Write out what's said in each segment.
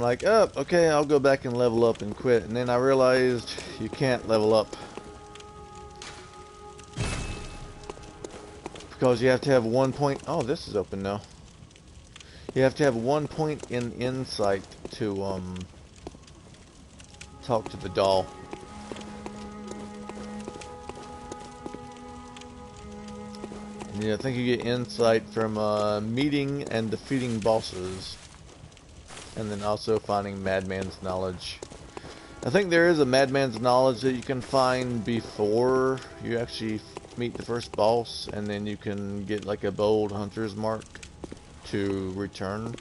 I'm like, oh, okay, I'll go back and level up and quit. And then I realized you can't level up. Because you have to have 1 point. Oh, this is open now. You have to have 1 point in insight to talk to the doll. And I think you get insight from meeting and defeating bosses. And then also finding Madman's Knowledge. I think there is a Madman's Knowledge that you can find before you actually meet the first boss, and then you can get like a bold hunter's mark to return.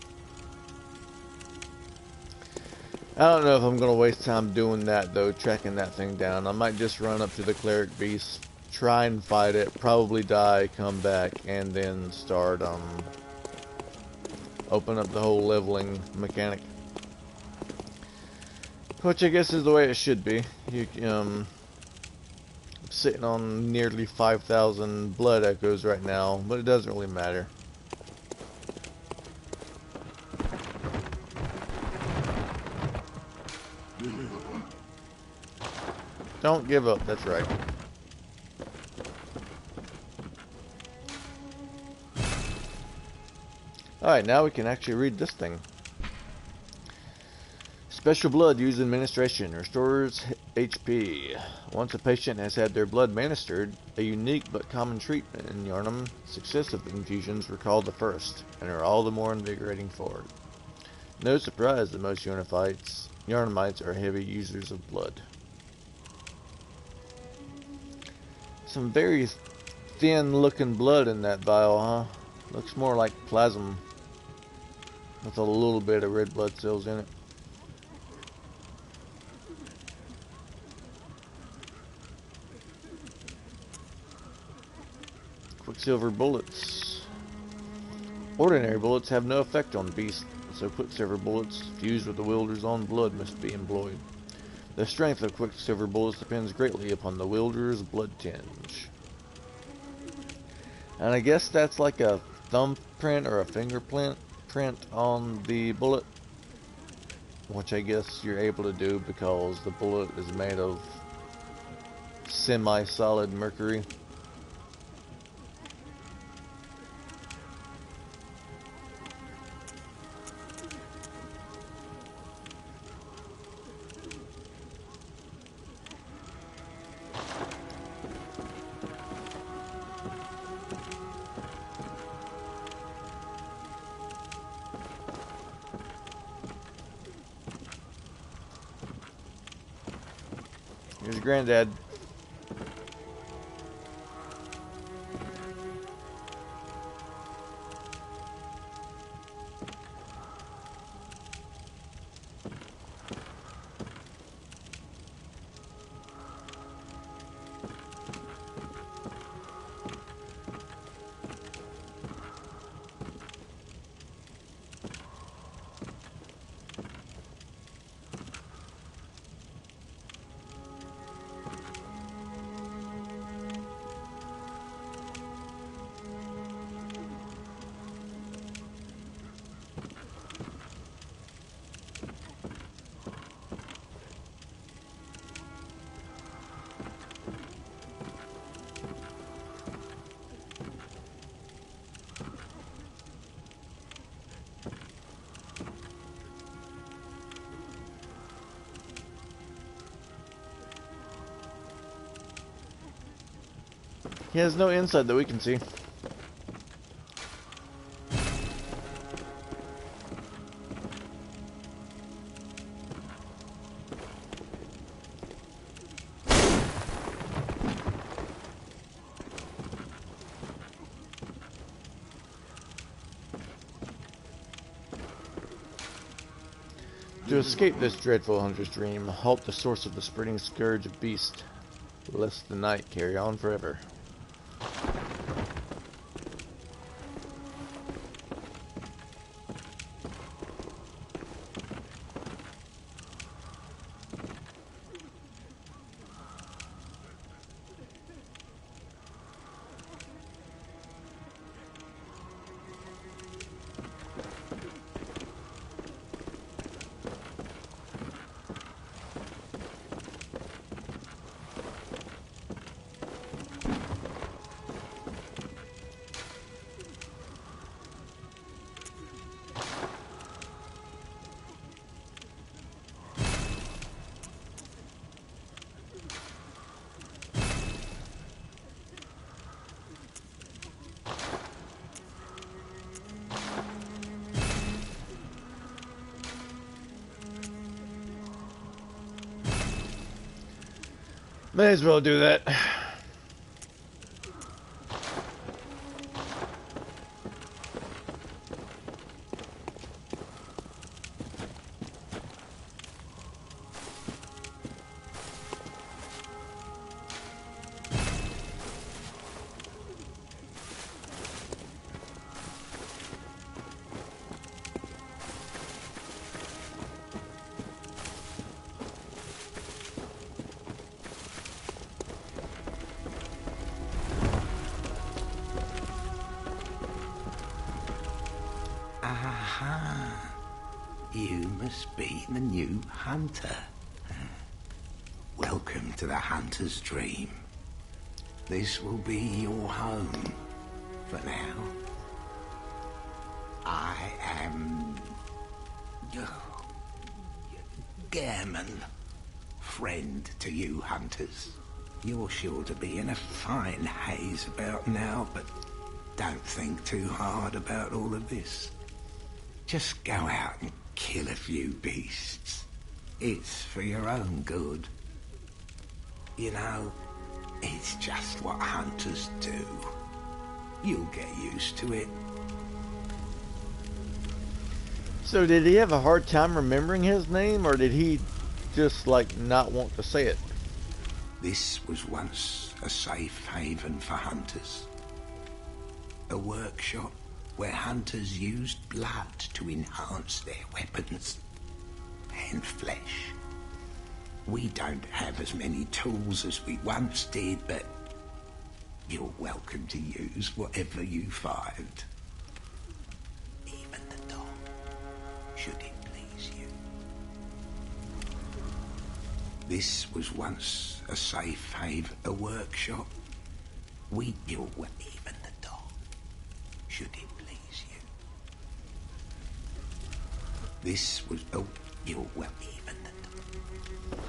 I don't know if I'm going to waste time doing that though, tracking that thing down. I might just run up to the cleric beast, try and fight it, probably die, come back, and then start open up the whole leveling mechanic. Which I guess is the way it should be. You sitting on nearly 5,000 blood echoes right now, but it doesn't really matter. Don't give up, that's right. Alright, now we can actually read this thing. Special blood used in administration restores HP. Once a patient has had their blood ministered, a unique but common treatment in Yharnam, successive infusions recall the first, and are all the more invigorating for it. No surprise that most Yharnamites are heavy users of blood. Some very thin looking blood in that vial, huh? Looks more like plasma with a little bit of red blood cells in it. Quicksilver bullets. Ordinary bullets have no effect on beasts, so quicksilver bullets fused with the wielder's own blood must be employed. The strength of quicksilver bullets depends greatly upon the wielder's blood tinge. And I guess that's like a thumbprint or a fingerprint on the bullet, which I guess you're able to do because the bullet is made of semi-solid mercury. Here's Granddad. He has no insight that we can see. To escape this dreadful hunter's dream, halt the source of the spreading scourge of beast, lest the night carry on forever. May as well do that. Aha! You must be the new hunter. Welcome to the hunter's dream. This will be your home for now. I am... Gammon. Friend to you hunters. You're sure to be in a fine haze about now, but don't think too hard about all of this. Just go out and kill a few beasts. It's for your own good. You know, it's just what hunters do. You'll get used to it. So did he have a hard time remembering his name, or did he just, like, not want to say it? This was once a safe haven for hunters. A workshop where hunters used blood to enhance their weapons and flesh. We don't have as many tools as we once did, but you're welcome to use whatever you find. Even the dog, should it please you. This was once a safe haven, a workshop. Even the dog, should it please you. This was even the dog.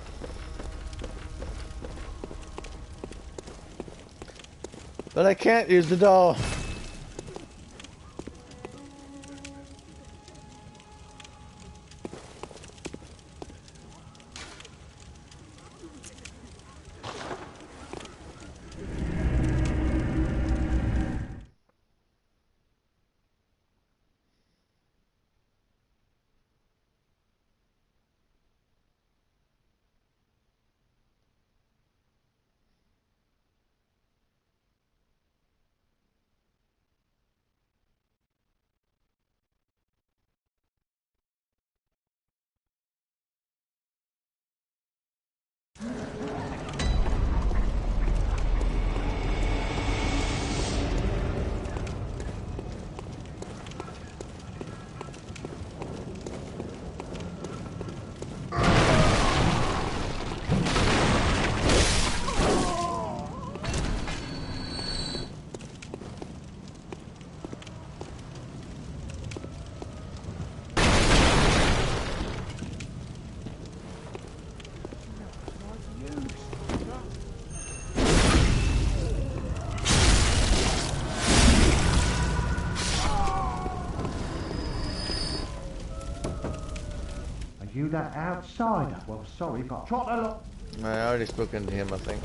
But I can't use the doll. You that outsider? Well, sorry, but trot along. I already spoken to him, I think.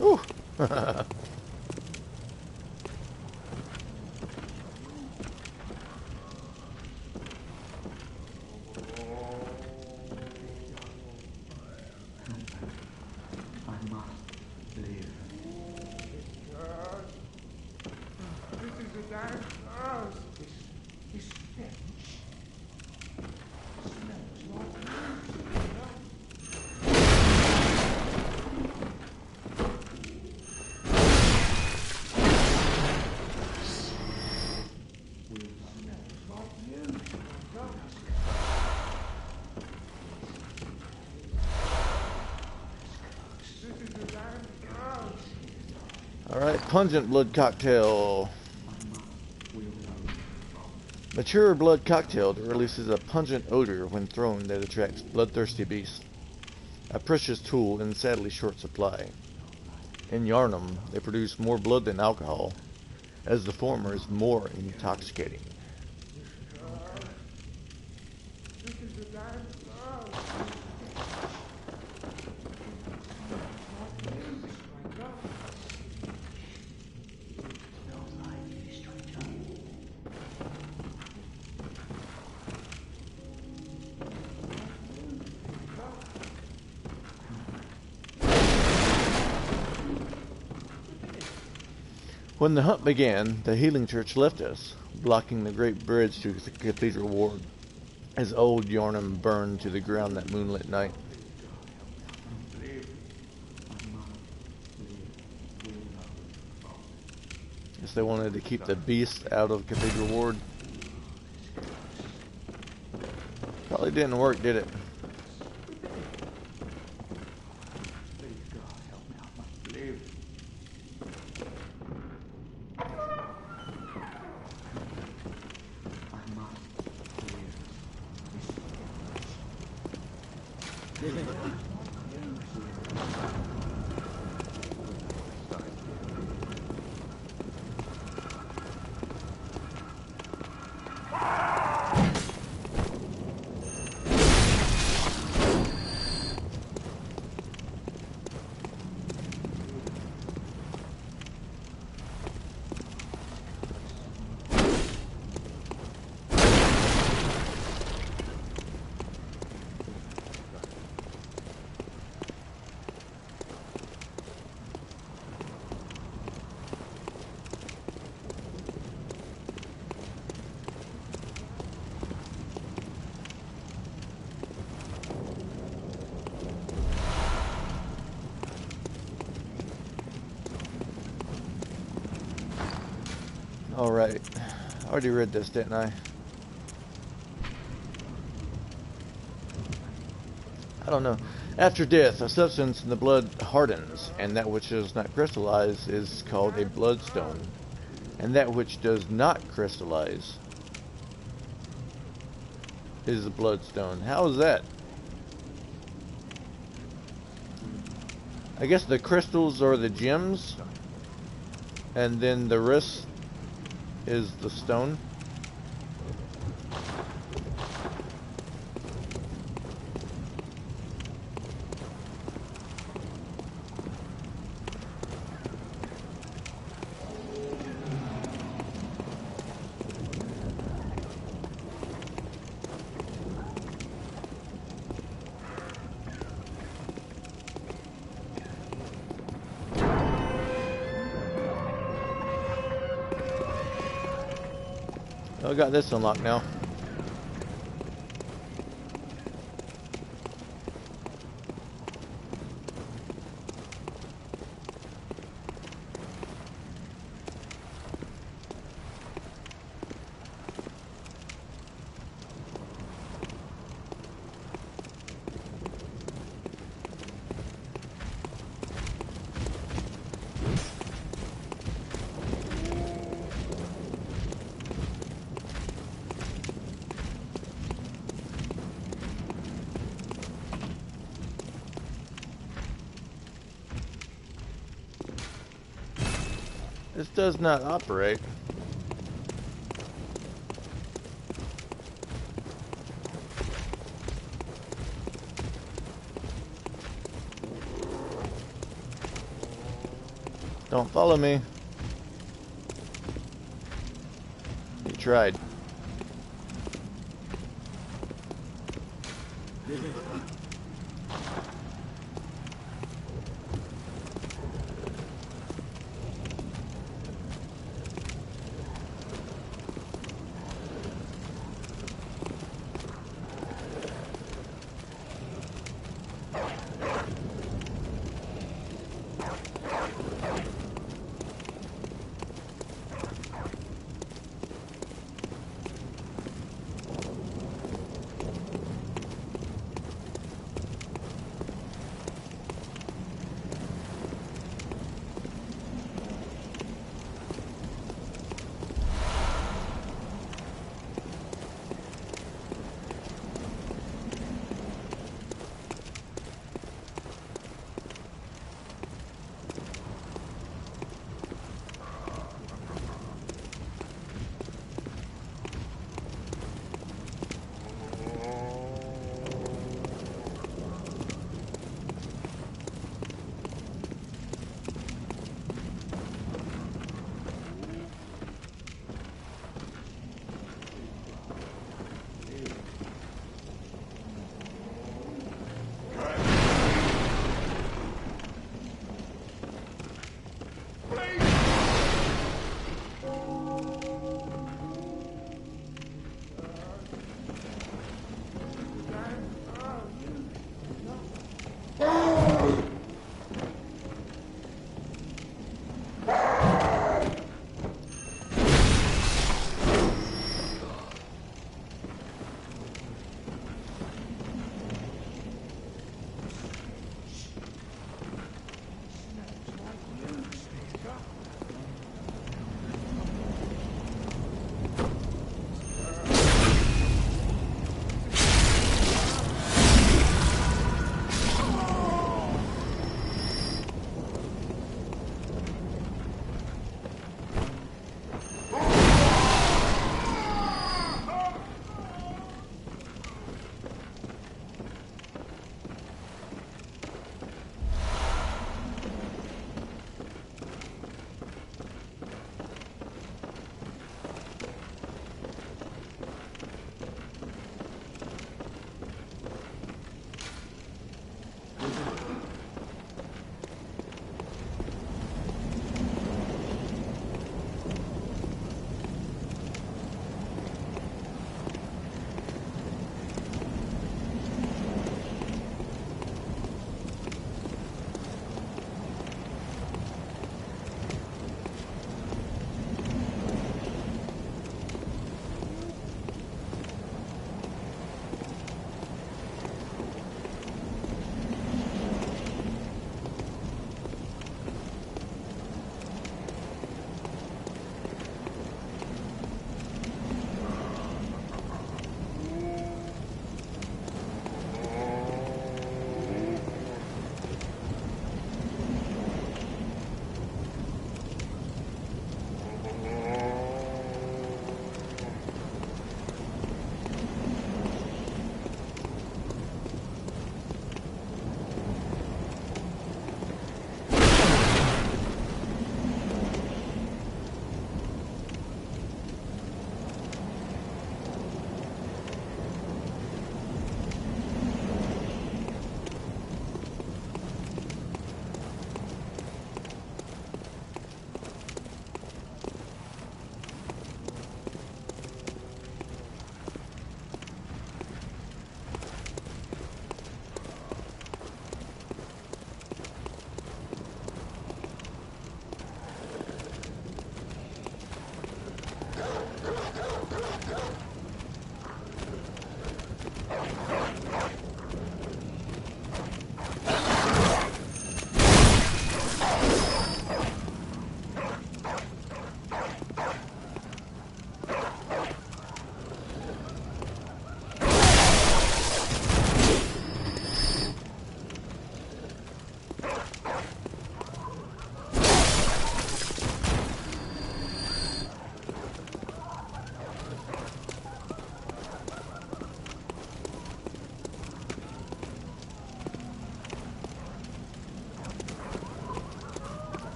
Ooh. Alright, pungent blood cocktail. Mature blood cocktail that releases a pungent odor when thrown that attracts bloodthirsty beasts. A precious tool in sadly short supply. In Yarnum, they produce more blood than alcohol, as the former is more intoxicating. When the hunt began, the healing church left us, blocking the great bridge to the cathedral ward, as old Yarnum burned to the ground that moonlit night. Guess they wanted to keep the beast out of cathedral ward. Probably didn't work, did it? Alright, I already read this, didn't I? I don't know. After death, a substance in the blood hardens, and that which does not crystallize is called a bloodstone, and that which does not crystallize is a bloodstone. How is that? I guess the crystals are the gems, and then the rest is the stone. I got this unlocked now. This does not operate. Don't follow me. You tried.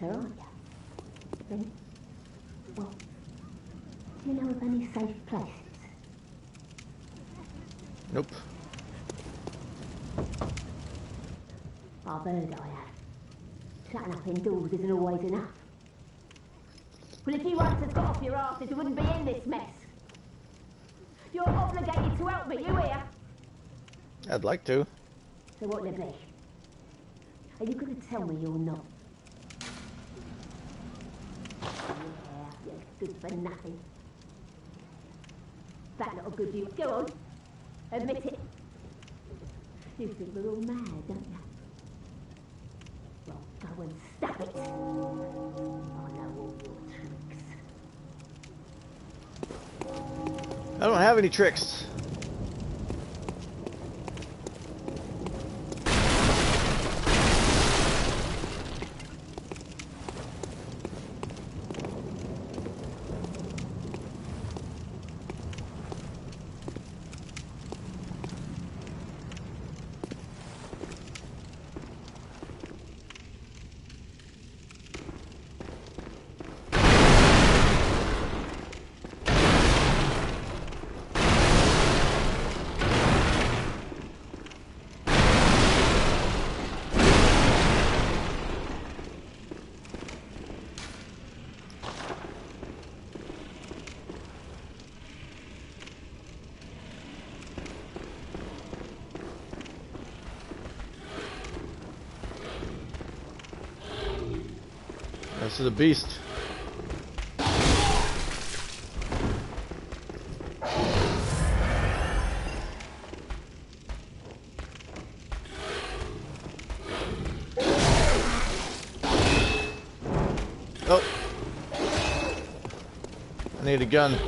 hunter, aren't you? Then, well, do you know of any safe places? Nope. I've heard I have. Shutting up indoors isn't always enough. Well, if you hunters got off your asses, you wouldn't be in this mess. You're obligated to help me, you hear? I'd like to. So what'll it be? Are you going to tell me you're not? Yeah, you're good for nothing. That little good you. Go on. Admit it. You think we're all mad, don't you? Well, go and stop it. I know all your tricks. I don't have any tricks. This is a beast. Oh. I need a gun.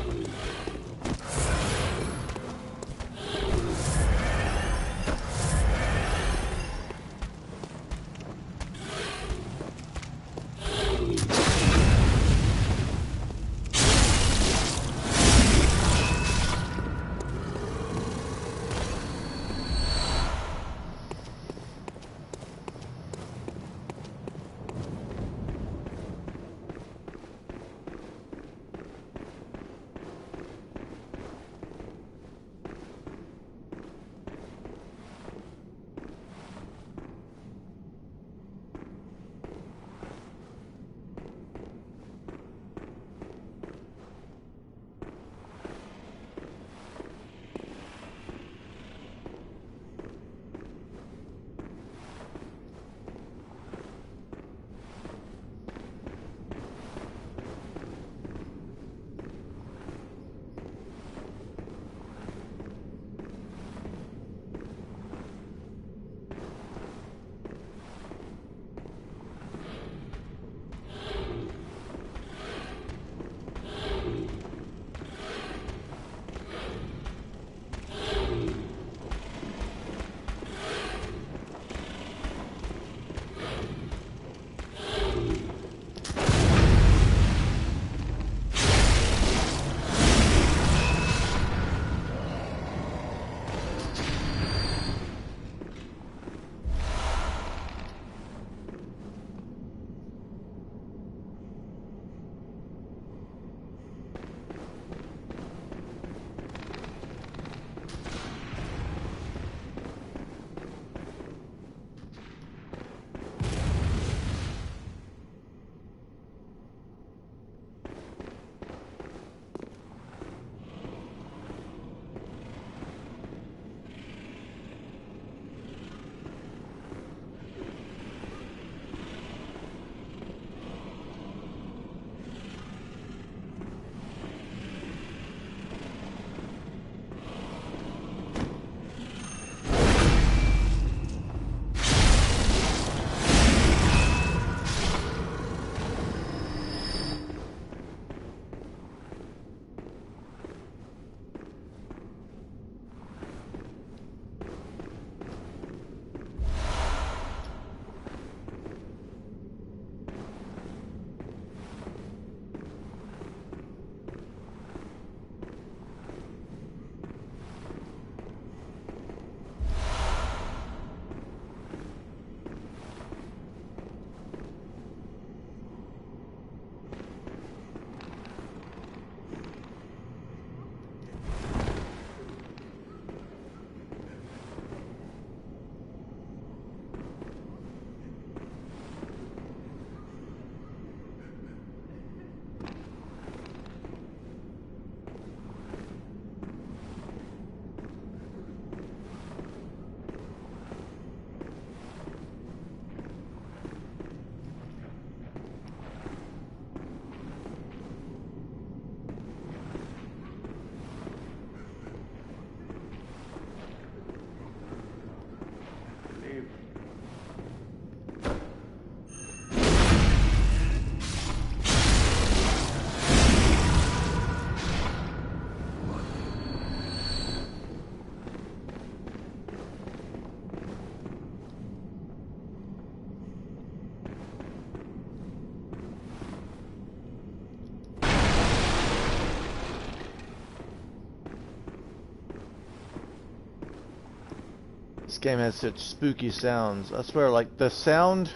game has such spooky sounds. I swear, like the sound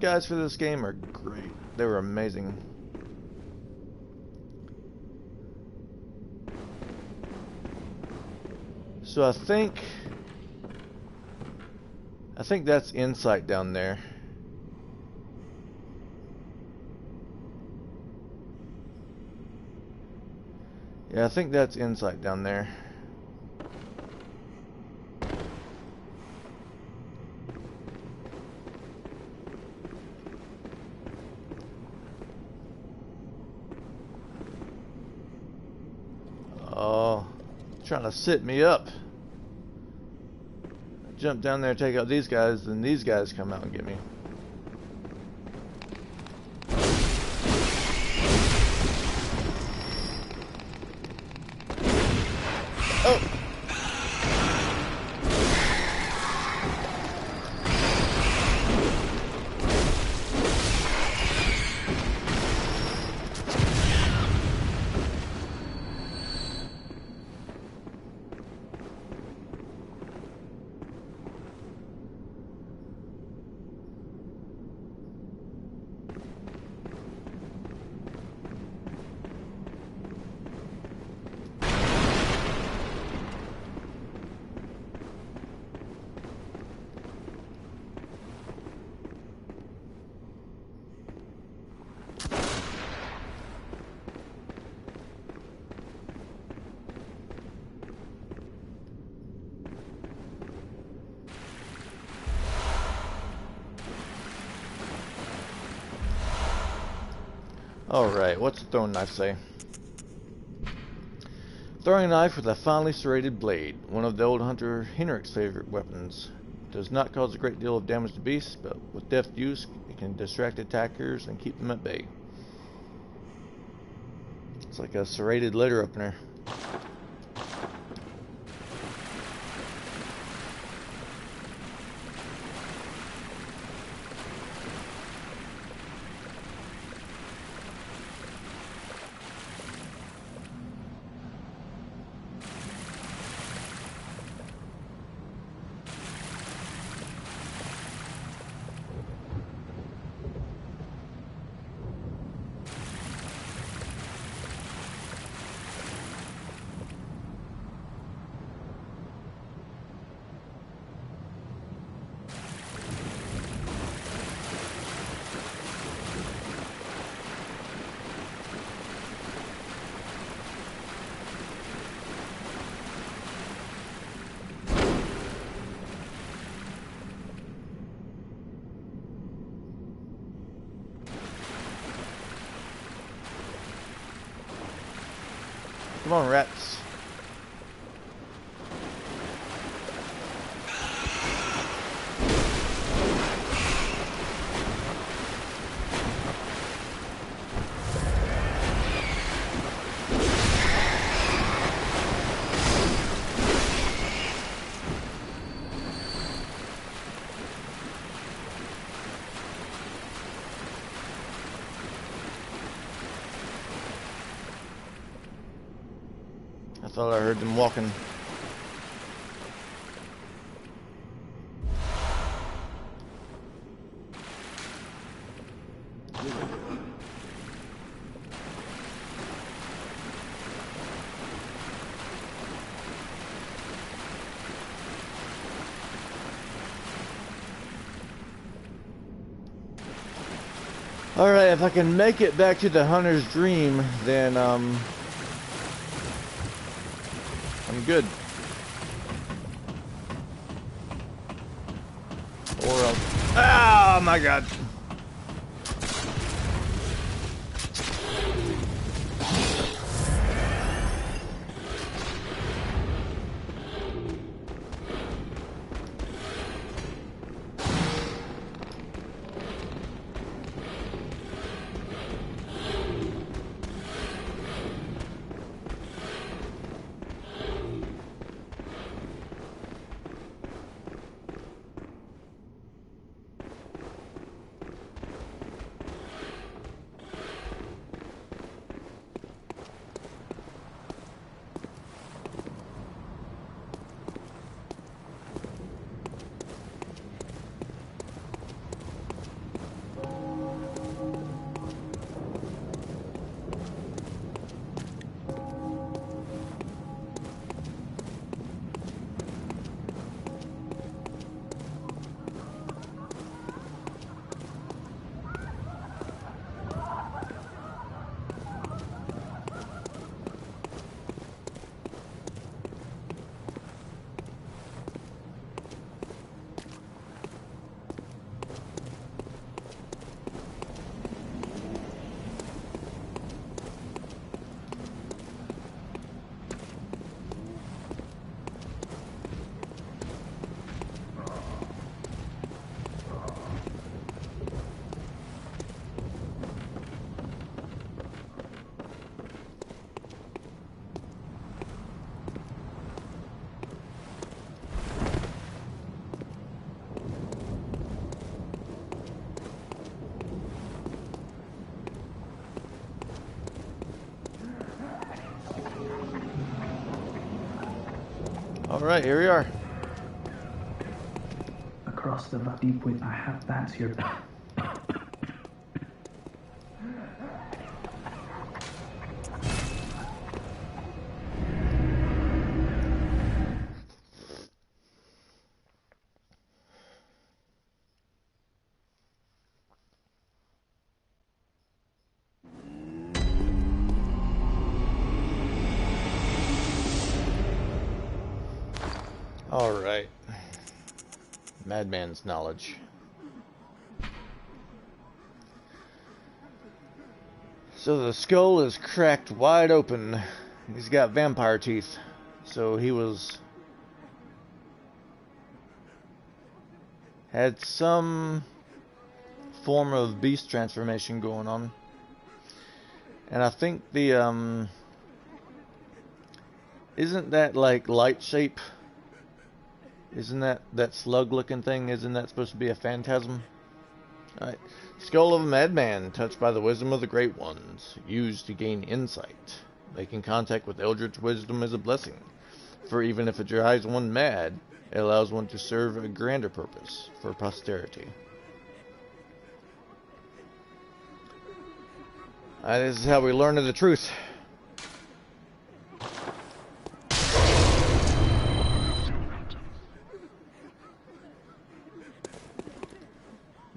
guys for this game are great. They were amazing. So I think that's insight down there. Yeah, I think that's insight down there. Oh, trying to sit me up. I jump down there, take out these guys, and these guys come out and get me. Oh! Alright, what's the throwing knife say? Throwing a knife with a finely serrated blade, one of the old hunter Henrik's favorite weapons. Does not cause a great deal of damage to beasts, but with deft use, it can distract attackers and keep them at bay. It's like a serrated letter opener. Come on, rats. I thought I heard them walking. Alright, if I can make it back to the hunter's dream, then I'm good. Or else... Oh my god! Alright, here we are. Across the ruddy wind, I have that's your. Alright. Madman's knowledge. So the skull is cracked wide open. He's got vampire teeth. So he had some form of beast transformation going on. And I think the isn't that like light shape? Isn't that slug looking thing, isn't that supposed to be a phantasm? Alright. Skull of a madman, touched by the wisdom of the great ones, used to gain insight. Making contact with eldritch wisdom is a blessing, for even if it drives one mad, it allows one to serve a grander purpose for posterity. This is how we learn of the truth.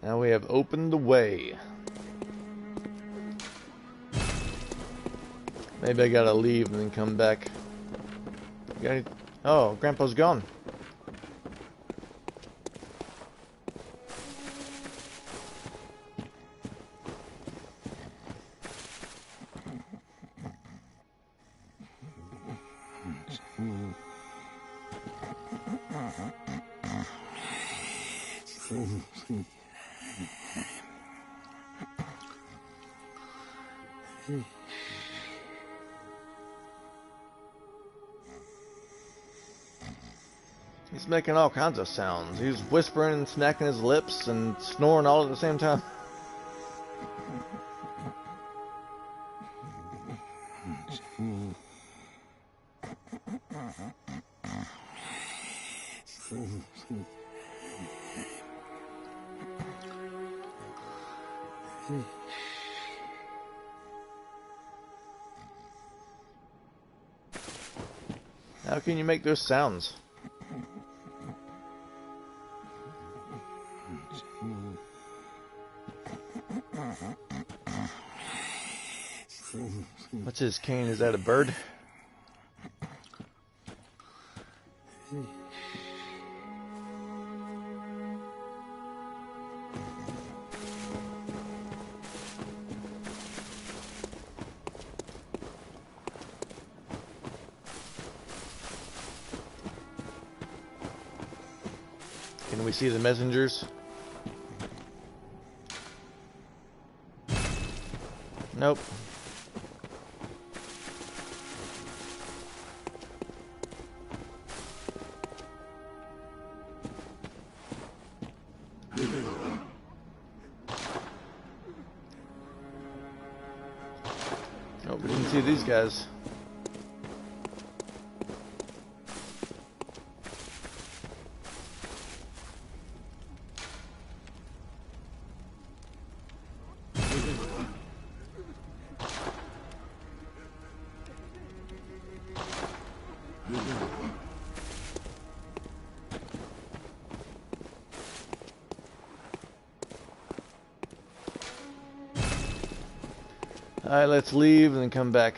Now we have opened the way. Maybe I gotta leave and then come back. Oh, Grandpa's gone. He's making all kinds of sounds. He's whispering and smacking his lips and snoring all at the same time. How can you make those sounds? What's his cane? Is that a bird? Can we see the messengers? Nope. Nope, we didn't see these guys. Alright, let's leave and then come back.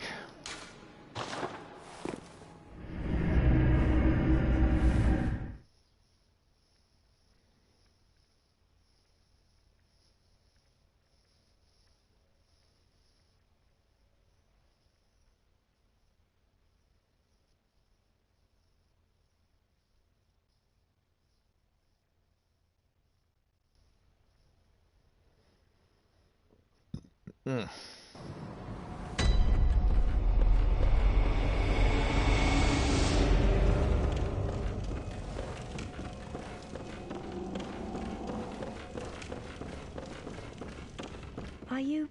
Are you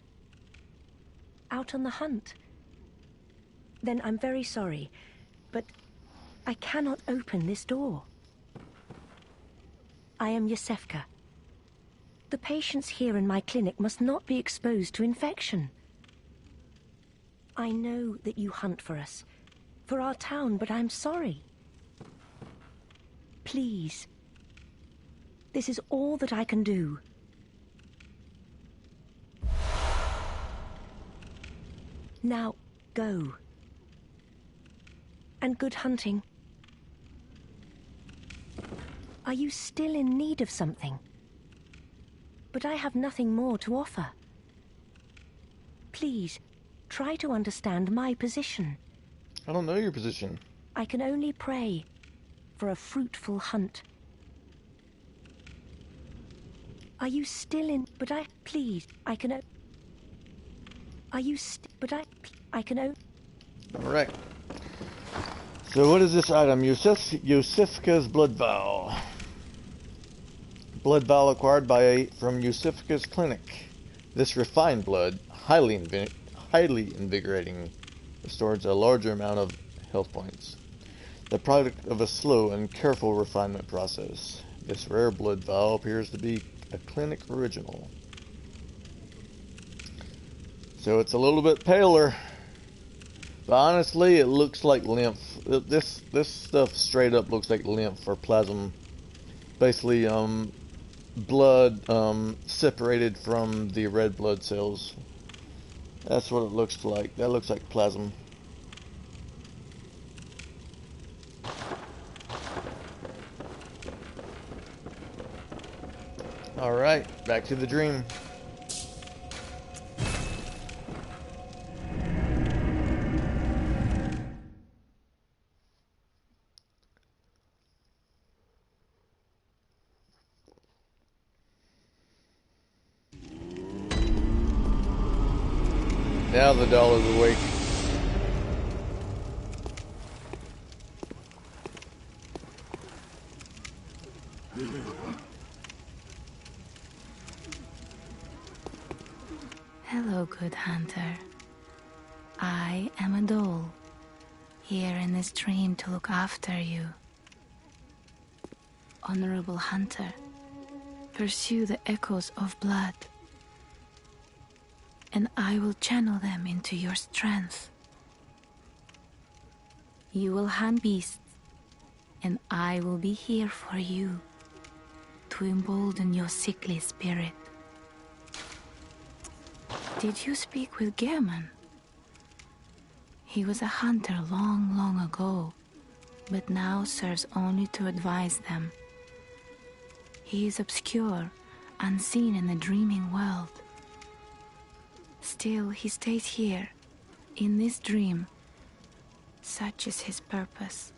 out on the hunt? Then I'm very sorry, but I cannot open this door. I am Yosefka. The patients here in my clinic must not be exposed to infection. I know that you hunt for us, for our town, but I'm sorry. Please. This is all that I can do. Now, go. And good hunting. Are you still in need of something? But I have nothing more to offer. Please, try to understand my position. I don't know your position. I can only pray for a fruitful hunt. Are you still in... But I... Please, I can... Are you but I can... Alright. So what is this item? Yosefka's Blood Vial. Blood vial acquired from Yosefka's clinic. This refined blood, highly invigorating, restores a larger amount of health points. The product of a slow and careful refinement process. This rare blood vial appears to be a clinic original. So it's a little bit paler. But honestly, it looks like lymph. This stuff straight up looks like lymph or plasm. Basically, blood separated from the red blood cells. That's what it looks like. That looks like plasm. Alright, back to the dream. Now the doll is awake. Hello, good hunter. I am a doll, here in this dream to look after you. Honorable hunter, pursue the echoes of blood, and I will channel them into your strength. You will hunt beasts, and I will be here for you to embolden your sickly spirit. Did you speak with German? He was a hunter long, long ago, but now serves only to advise them. He is obscure, unseen in the dreaming world. Still, he stays here, in this dream. Such is his purpose.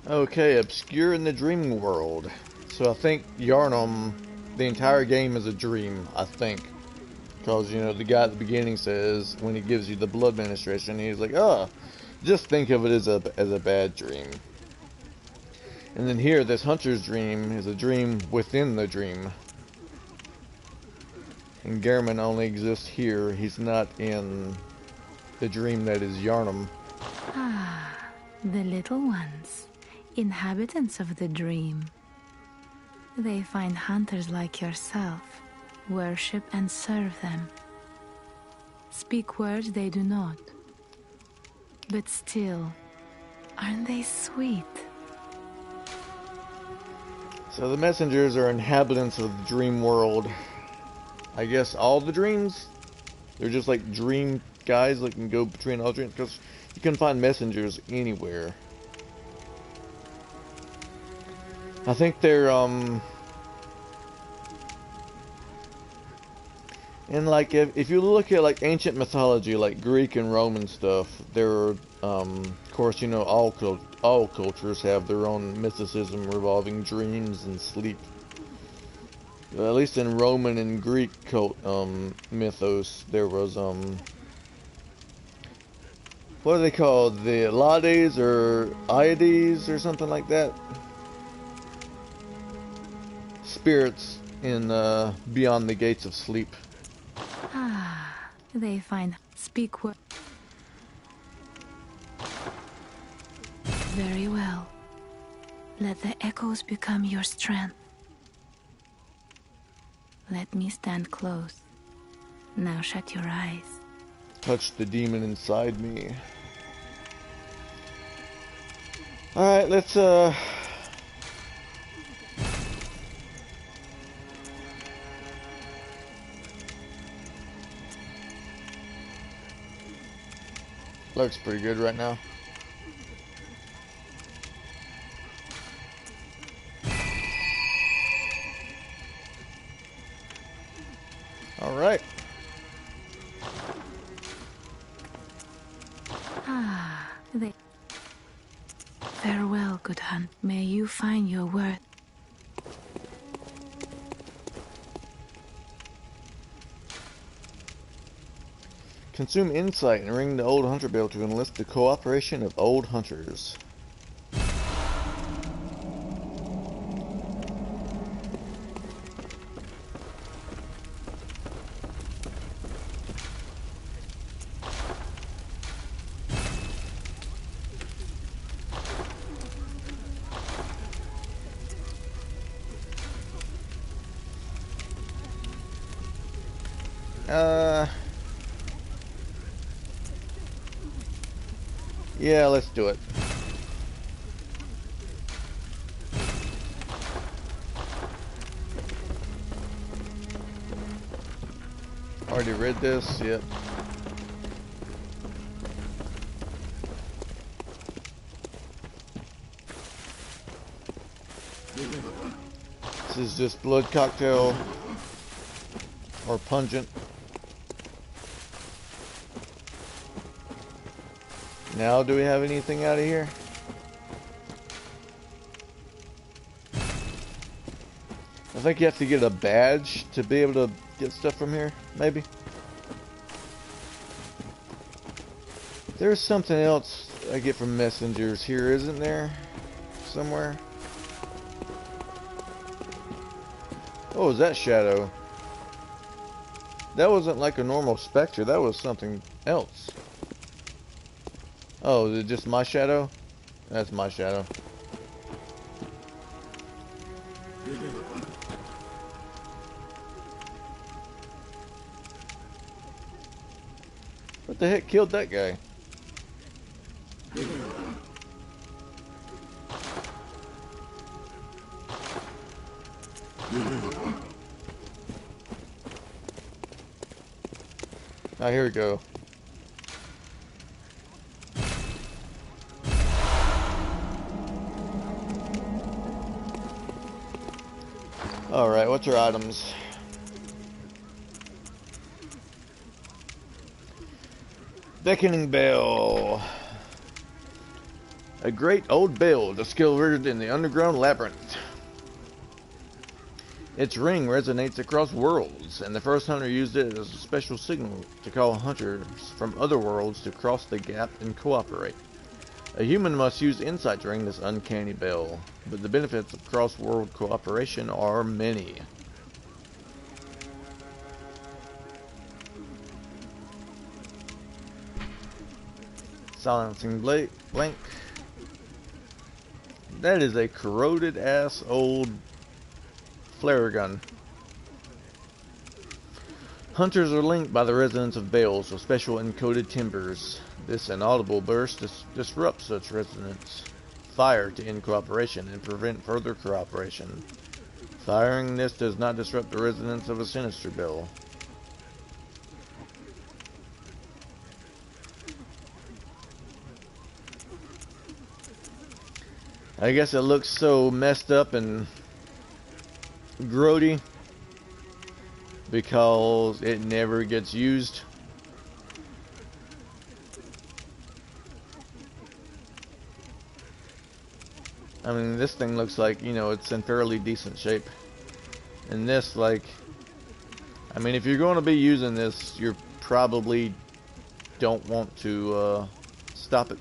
Okay, obscure in the dreaming world. So I think Yarnum, the entire game is a dream, I think. Because, you know, the guy at the beginning says, when he gives you the blood administration, he's like, oh, just think of it as a bad dream. And then here, this hunter's dream is a dream within the dream. And Gehrman only exists here. He's not in the dream that is Yarnum. Ah, the little ones, inhabitants of the dream. They find hunters like yourself, worship and serve them. Speak words they do not. But still, aren't they sweet? So the messengers are inhabitants of the dream world. I guess all the dreams? They're just like dream guys that can go between all dreams, because you can find messengers anywhere. I think they're and like if you look at like ancient mythology, like Greek and Roman stuff, there are of course, you know, all cultures have their own mysticism revolving dreams and sleep. At least in Roman and Greek mythos, there was what are they called? The Lades or Iades or something like that. Spirits in beyond the gates of sleep. Ah, they find speak what. Very well. Let the echoes become your strength. Let me stand close. Now shut your eyes. Touch the demon inside me. Alright, let's looks pretty good right now. Alright. Farewell, good hunt. May you find your worth. Consume insight and ring the old hunter bell to enlist the cooperation of old hunters. Yeah, let's do it. Already read this, yep. This is just blood cocktail or pungent. Now, do we have anything out of here? I think you have to get a badge to be able to get stuff from here, maybe. There's something else I get from messengers here, isn't there? Somewhere. What was that shadow? That wasn't like a normal specter, that was something else. Oh, is it just my shadow? That's my shadow. What the heck killed that guy? Ah, here we go. Alright, what's our items? Beckoning Bell. A great old bell, the skill rooted in the underground labyrinth. Its ring resonates across worlds, and the first hunter used it as a special signal to call hunters from other worlds to cross the gap and cooperate. A human must use insight to ring this uncanny bell, but the benefits of cross-world cooperation are many. Silencing blank. That is a corroded ass old flare gun. Hunters are linked by the resonance of bells with special encoded timbers. This inaudible burst disrupts such resonance. Fire to end cooperation and prevent further cooperation. Firing this does not disrupt the resonance of a sinister bell. I guess it looks so messed up and grody because it never gets used. I mean, this thing looks like, you know, it's in fairly decent shape. And this, like, I mean, if you're going to be using this, you probably don't want to stop it.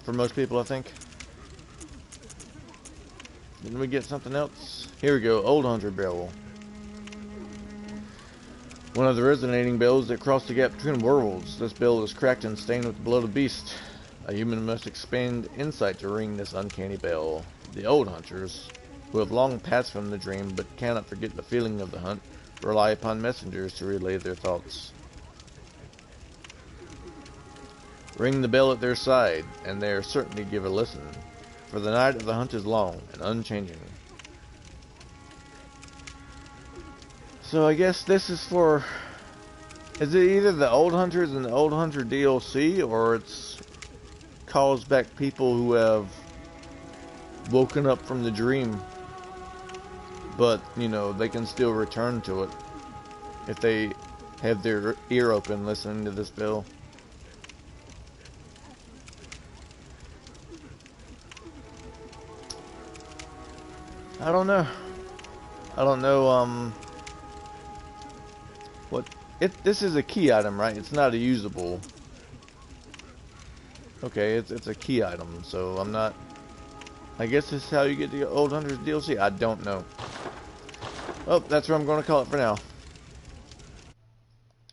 For most people, I think. Didn't we get something else? Here we go, Old Hunter Bell. One of the resonating bells that cross the gap between worlds. This bell is cracked and stained with the blood of beast. A human must expend insight to ring this uncanny bell. The old hunters, who have long passed from the dream but cannot forget the feeling of the hunt, rely upon messengers to relay their thoughts. Ring the bell at their side, and they are certain to give a listen, for the night of the hunt is long and unchanging. So I guess this is for... Is it either the old hunters and the old hunter DLC, or it's calls back people who have woken up from the dream, but, you know, they can still return to it if they have their ear open listening to this bell. I don't know. What this is a key item, right? It's not a usable. Okay, it's a key item, so I'm not. I guess this is how you get the Old Hunters DLC. I don't know. Oh, that's where I'm going to call it for now.